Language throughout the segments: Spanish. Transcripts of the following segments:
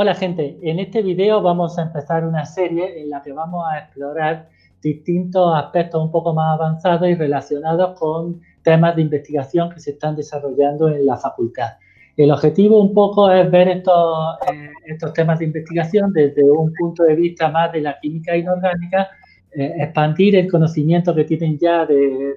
Hola gente, en este video vamos a empezar una serie en la que vamos a explorar distintos aspectos un poco más avanzados y relacionados con temas de investigación que se están desarrollando en la facultad. El objetivo un poco es ver estos temas de investigación desde un punto de vista más de la química inorgánica, expandir el conocimiento que tienen ya de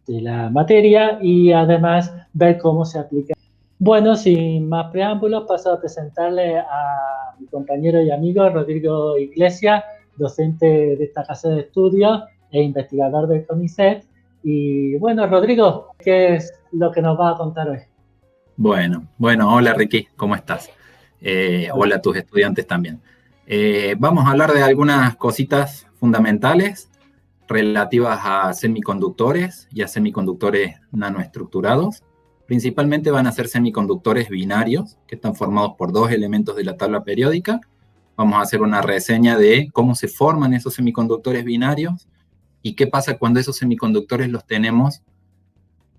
la materia y además ver cómo se aplica. Bueno, sin más preámbulos, paso a presentarle a mi compañero y amigo Rodrigo Iglesias, docente de esta casa de estudios e investigador del CONICET. Y bueno, Rodrigo, ¿qué es lo que nos va a contar hoy? Bueno, hola Ricky, ¿cómo estás? Hola a tus estudiantes también. Vamos a hablar de algunas cositas fundamentales relativas a semiconductores y a semiconductores nanoestructurados. Principalmente van a ser semiconductores binarios, que están formados por dos elementos de la tabla periódica. Vamos a hacer una reseña de cómo se forman esos semiconductores binarios y qué pasa cuando esos semiconductores los tenemos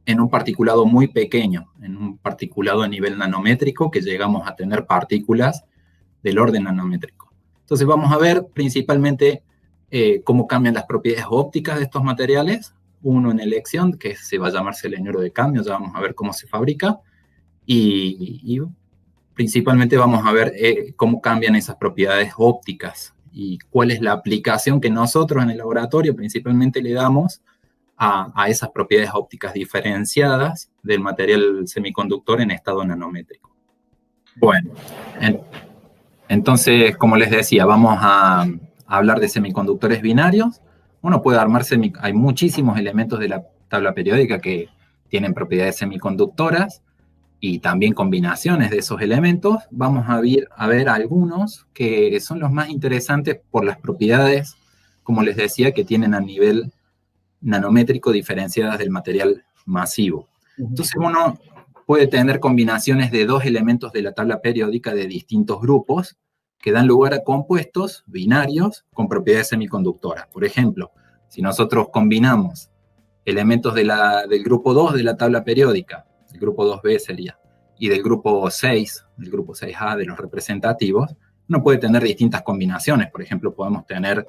en un particulado muy pequeño, en un particulado a nivel nanométrico, que llegamos a tener partículas del orden nanométrico. Entonces vamos a ver principalmente cómo cambian las propiedades ópticas de estos materiales, uno en elección, que se va a llamar selenuro de cadmio, ya vamos a ver cómo se fabrica, y principalmente vamos a ver cómo cambian esas propiedades ópticas y cuál es la aplicación que nosotros en el laboratorio principalmente le damos a esas propiedades ópticas diferenciadas del material semiconductor en estado nanométrico. Bueno, entonces, como les decía, vamos a hablar de semiconductores binarios. Uno puede armar hay muchísimos elementos de la tabla periódica que tienen propiedades semiconductoras y también combinaciones de esos elementos. Vamos a ver algunos que son los más interesantes por las propiedades, como les decía, que tienen a nivel nanométrico diferenciadas del material masivo. Entonces uno puede tener combinaciones de dos elementos de la tabla periódica de distintos grupos que dan lugar a compuestos binarios con propiedades semiconductoras. Por ejemplo, si nosotros combinamos elementos del grupo 2 de la tabla periódica, el grupo 2b sería, y del grupo 6, del grupo 6a de los representativos, uno puede tener distintas combinaciones. Por ejemplo, podemos tener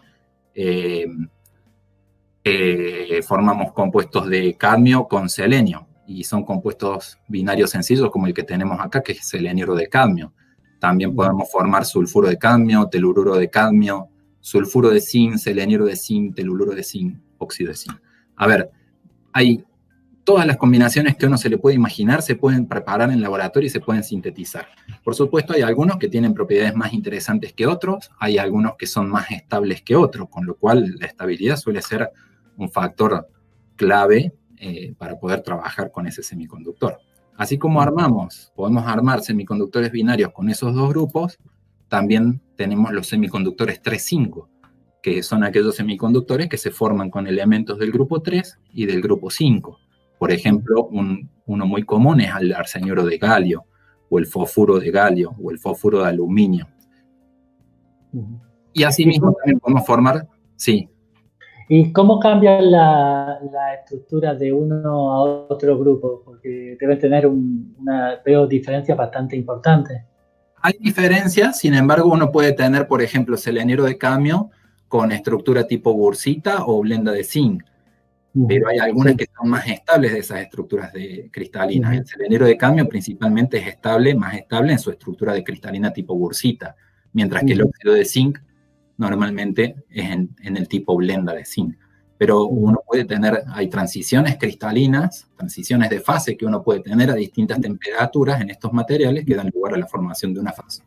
formamos compuestos de cadmio con selenio, y son compuestos binarios sencillos como el que tenemos acá, que es seleniuro de cadmio. También podemos formar sulfuro de cadmio, telururo de cadmio, sulfuro de zinc, seleniuro de zinc, telururo de zinc, óxido de zinc. A ver, hay todas las combinaciones que uno se le puede imaginar, se pueden preparar en laboratorio y se pueden sintetizar. Por supuesto, hay algunos que tienen propiedades más interesantes que otros, hay algunos que son más estables que otros, con lo cual la estabilidad suele ser un factor clave para poder trabajar con ese semiconductor. Así como podemos armar semiconductores binarios con esos dos grupos, también tenemos los semiconductores 3,5, que son aquellos semiconductores que se forman con elementos del grupo 3 y del grupo 5. Por ejemplo, uno muy común es el arseniuro de galio, o el fósforo de galio, o el fósforo de aluminio. Y asimismo también podemos formar, sí. ¿Y cómo cambia la estructura de uno a otro grupo? Porque deben tener veo diferencias bastante importantes. Hay diferencias, sin embargo, uno puede tener, por ejemplo, selenuro de cadmio con estructura tipo bursita o blenda de zinc. Pero hay algunas que son más estables de esas estructuras cristalinas. El selenuro de cadmio principalmente es más estable en su estructura de cristalina tipo bursita, mientras que el óxido de zinc normalmente es en el tipo blenda de zinc. Pero uno puede tener, hay transiciones cristalinas, transiciones de fase que uno puede tener a distintas temperaturas en estos materiales que dan lugar a la formación de una fase.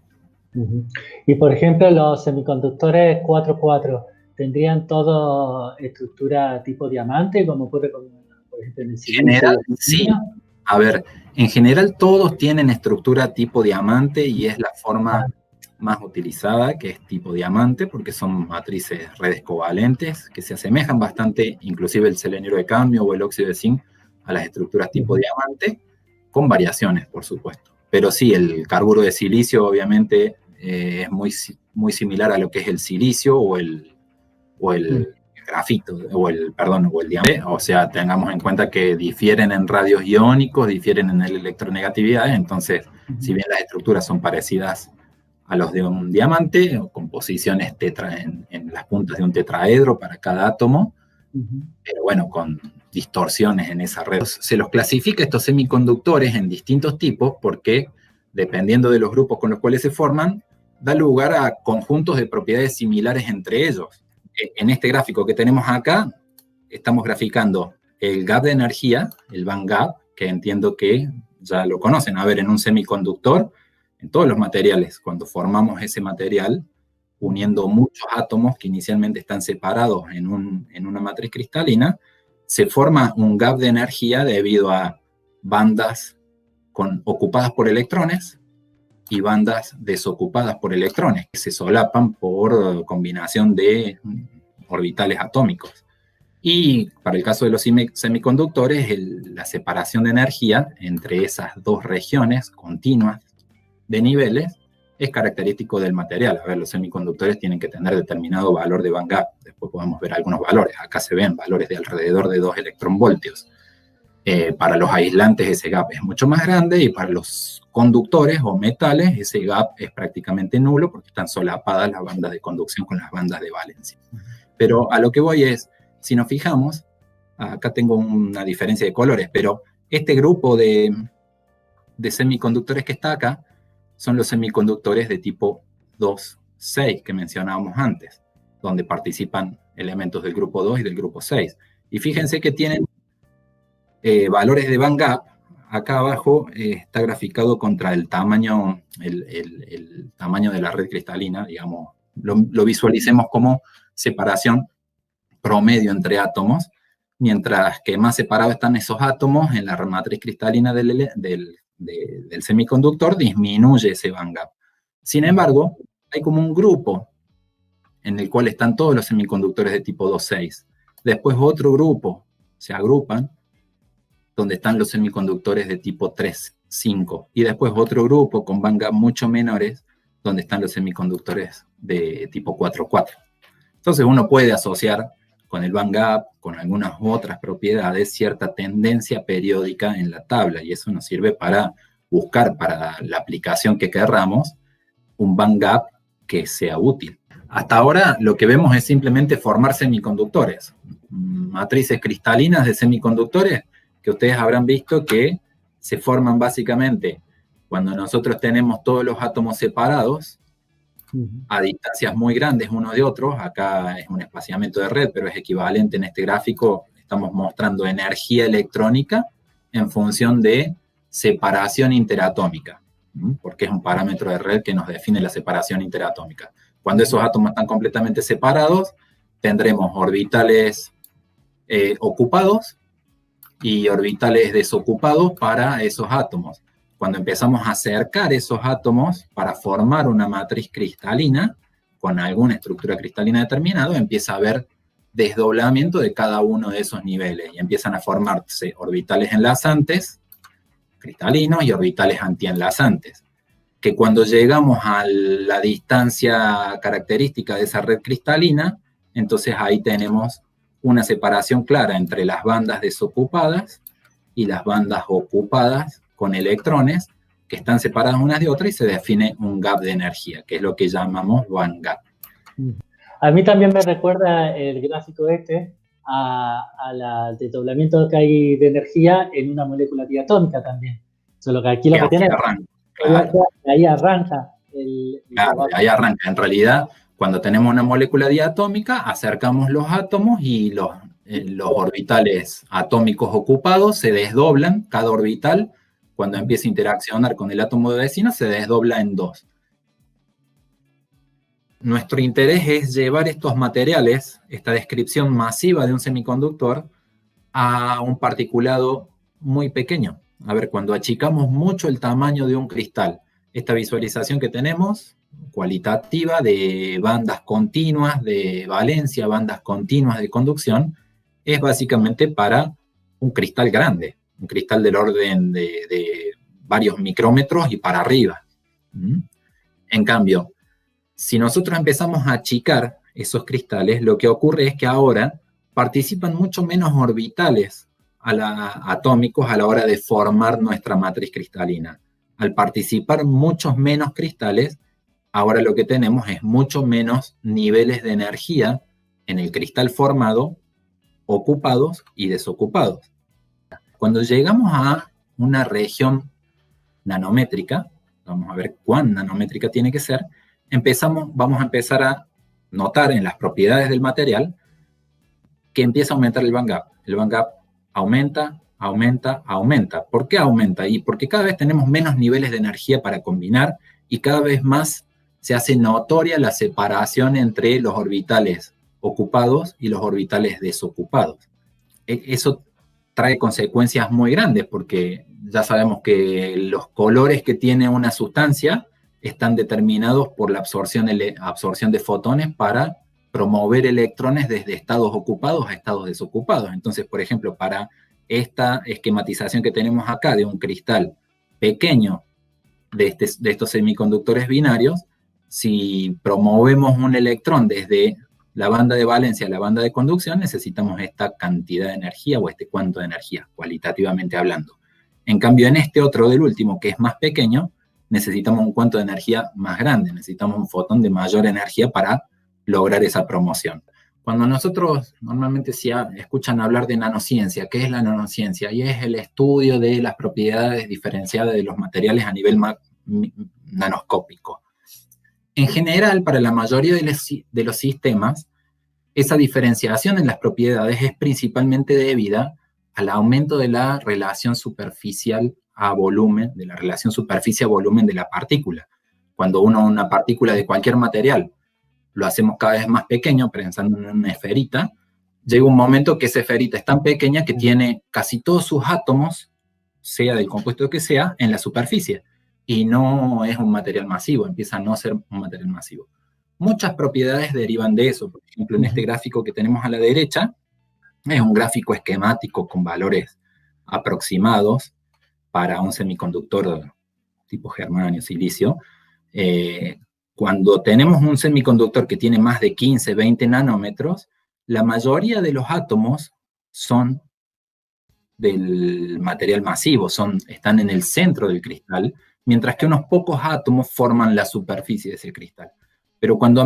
Y por ejemplo, los semiconductores 4,4 ¿tendrían todo estructura tipo diamante, como ocurre con, por ejemplo, en el silicio? En general, sí. A ver, en general todos tienen estructura tipo diamante y es la forma más utilizada, que es tipo diamante, porque son matrices redes covalentes que se asemejan bastante, inclusive el selenuro de cadmio o el óxido de zinc, a las estructuras tipo diamante, con variaciones, por supuesto. Pero sí, el carburo de silicio obviamente es muy similar a lo que es el silicio o el grafito, o el diamante. O sea, tengamos en cuenta que difieren en radios iónicos, difieren en electronegatividad, entonces, si bien las estructuras son parecidas a los de un diamante, o con posiciones en las puntas de un tetraedro para cada átomo, pero bueno, con distorsiones en esa red. Se los clasifica estos semiconductores en distintos tipos porque, dependiendo de los grupos con los cuales se forman, da lugar a conjuntos de propiedades similares entre ellos. En este gráfico que tenemos acá, estamos graficando el gap de energía, el band gap, que entiendo que ya lo conocen. A ver, en un semiconductor, en todos los materiales, cuando formamos ese material, uniendo muchos átomos que inicialmente están separados en una matriz cristalina, se forma un gap de energía debido a bandas ocupadas por electrones y bandas desocupadas por electrones, que se solapan por combinación de orbitales atómicos. Y para el caso de los semiconductores, la separación de energía entre esas dos regiones continuas de niveles es característico del material. A ver, los semiconductores tienen que tener determinado valor de band gap. Después podemos ver algunos valores. Acá se ven valores de alrededor de 2 electronvoltios. Para los aislantes ese gap es mucho más grande, y para los conductores o metales ese gap es prácticamente nulo porque están solapadas las bandas de conducción con las bandas de valencia. Pero a lo que voy es, si nos fijamos, acá tengo una diferencia de colores, pero este grupo de semiconductores que está acá son los semiconductores de tipo 2,6 que mencionábamos antes, donde participan elementos del grupo 2 y del grupo 6. Y fíjense que tienen valores de band gap. Acá abajo está graficado contra el tamaño, el tamaño de la red cristalina, digamos, lo visualicemos como separación promedio entre átomos, mientras que más separados están esos átomos en la matriz cristalina del semiconductor, disminuye ese band gap. Sin embargo, hay como un grupo en el cual están todos los semiconductores de tipo 2,6. Después otro grupo se agrupan donde están los semiconductores de tipo 3,5. Y después otro grupo con band gap mucho menores, donde están los semiconductores de tipo 4,4. Entonces uno puede asociar con el band gap, con algunas otras propiedades, cierta tendencia periódica en la tabla, y eso nos sirve para buscar para la aplicación que querramos un band gap que sea útil. Hasta ahora lo que vemos es simplemente formar semiconductores, matrices cristalinas de semiconductores que ustedes habrán visto que se forman básicamente cuando nosotros tenemos todos los átomos separados a distancias muy grandes unos de otros. Acá es un espaciamiento de red, pero es equivalente en este gráfico. Estamos mostrando energía electrónica en función de separación interatómica, porque es un parámetro de red que nos define la separación interatómica. Cuando esos átomos están completamente separados, tendremos orbitales ocupados y orbitales desocupados para esos átomos. Cuando empezamos a acercar esos átomos para formar una matriz cristalina con alguna estructura cristalina determinada, empieza a haber desdoblamiento de cada uno de esos niveles y empiezan a formarse orbitales enlazantes cristalinos y orbitales antienlazantes, que cuando llegamos a la distancia característica de esa red cristalina, entonces ahí tenemos una separación clara entre las bandas desocupadas y las bandas ocupadas con electrones que están separadas unas de otras, y se define un gap de energía, que es lo que llamamos band gap. A mí también me recuerda el gráfico al desdoblamiento que hay de energía en una molécula diatómica también. Solo que aquí lo que tiene ahí arranca. Claro, ahí arranca. En realidad, cuando tenemos una molécula diatómica, acercamos los átomos y los orbitales atómicos ocupados se desdoblan. Cada orbital, cuando empieza a interaccionar con el átomo de vecino, se desdobla en dos. Nuestro interés es llevar estos materiales, esta descripción masiva de un semiconductor, a un particulado muy pequeño. A ver, cuando achicamos mucho el tamaño de un cristal, esta visualización que tenemos, cualitativa, de bandas continuas de valencia, bandas continuas de conducción, es básicamente para un cristal grande, un cristal del orden de varios micrómetros y para arriba. En cambio, si nosotros empezamos a achicar esos cristales, lo que ocurre es que ahora participan mucho menos orbitales atómicos a la hora de formar nuestra matriz cristalina. Al participar muchos menos cristales, ahora lo que tenemos es mucho menos niveles de energía en el cristal formado, ocupados y desocupados. Cuando llegamos a una región nanométrica, vamos a ver cuán nanométrica tiene que ser, vamos a empezar a notar en las propiedades del material que empieza a aumentar el bandgap. El bandgap aumenta, aumenta, aumenta. ¿Por qué aumenta? Y porque cada vez tenemos menos niveles de energía para combinar y cada vez más se hace notoria la separación entre los orbitales ocupados y los orbitales desocupados. Eso trae consecuencias muy grandes porque ya sabemos que los colores que tiene una sustancia están determinados por la absorción de fotones para promover electrones desde estados ocupados a estados desocupados. Entonces, por ejemplo, para esta esquematización que tenemos acá de un cristal pequeño de estos semiconductores binarios, si promovemos un electrón desde la banda de valencia a la banda de conducción, necesitamos esta cantidad de energía o este cuanto de energía, cualitativamente hablando. En cambio, en este otro del último, que es más pequeño, necesitamos un cuanto de energía más grande, necesitamos un fotón de mayor energía para lograr esa promoción. Cuando nosotros normalmente escuchan hablar de nanociencia, ¿qué es la nanociencia? Y es el estudio de las propiedades diferenciadas de los materiales a nivel nanoscópico. En general, para la mayoría de los sistemas, esa diferenciación en las propiedades es principalmente debida al aumento de la relación superficial a volumen, de la relación superficie a volumen de la partícula. Cuando una partícula de cualquier material lo hacemos cada vez más pequeño, pensando en una esferita, llega un momento que esa esferita es tan pequeña que tiene casi todos sus átomos, sea del compuesto que sea, en la superficie. Y no es un material masivo, empieza a no ser un material masivo. Muchas propiedades derivan de eso. Por ejemplo, en este gráfico que tenemos a la derecha, es un gráfico esquemático con valores aproximados para un semiconductor tipo germanio, silicio. Cuando tenemos un semiconductor que tiene más de 15, 20 nanómetros, la mayoría de los átomos son del material masivo, están en el centro del cristal, mientras que unos pocos átomos forman la superficie de ese cristal. Pero cuando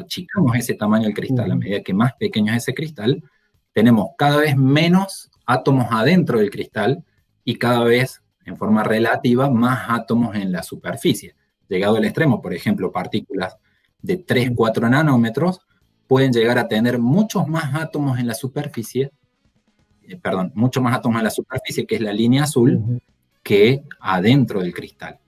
achicamos ese tamaño del cristal, a medida que más pequeño es ese cristal, tenemos cada vez menos átomos adentro del cristal y cada vez, en forma relativa, más átomos en la superficie. Llegado al extremo, por ejemplo, partículas de 3, 4 nanómetros pueden llegar a tener muchos más átomos en la superficie, muchos más átomos en la superficie, que es la línea azul, que adentro del cristal.